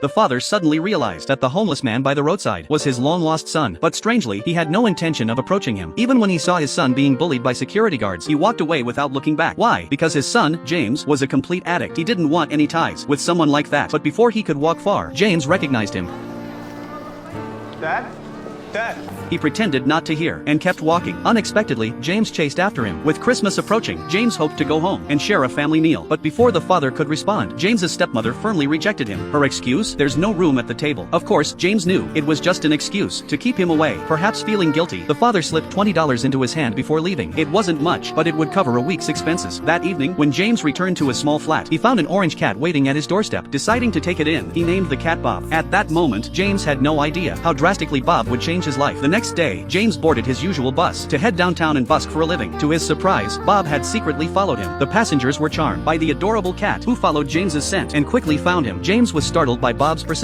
the father suddenly realized that the homeless man by the roadside was his long-lost son, but strangely, he had no intention of approaching him. Even when he saw his son being bullied by security guards, he walked away without looking back. Why? Because his son, James, was a complete addict. He didn't want any ties with someone like that. But before he could walk far, James recognized him. Dad? He pretended not to hear and kept walking. Unexpectedly, James chased after him. With Christmas approaching, James hoped to go home and share a family meal. But before the father could respond, James's stepmother firmly rejected him. Her excuse? There's no room at the table. Of course, James knew it was just an excuse to keep him away. Perhaps feeling guilty, the father slipped $20 into his hand before leaving. It wasn't much, but it would cover a week's expenses. That evening, when James returned to a small flat, he found an orange cat waiting at his doorstep. Deciding to take it in, he named the cat Bob. At that moment, James had no idea how drastically Bob would change his life. The next day, James boarded his usual bus to head downtown and busk for a living. To his surprise, Bob had secretly followed him. The passengers were charmed by the adorable cat, who followed James's scent and quickly found him. James was startled by Bob's persistence.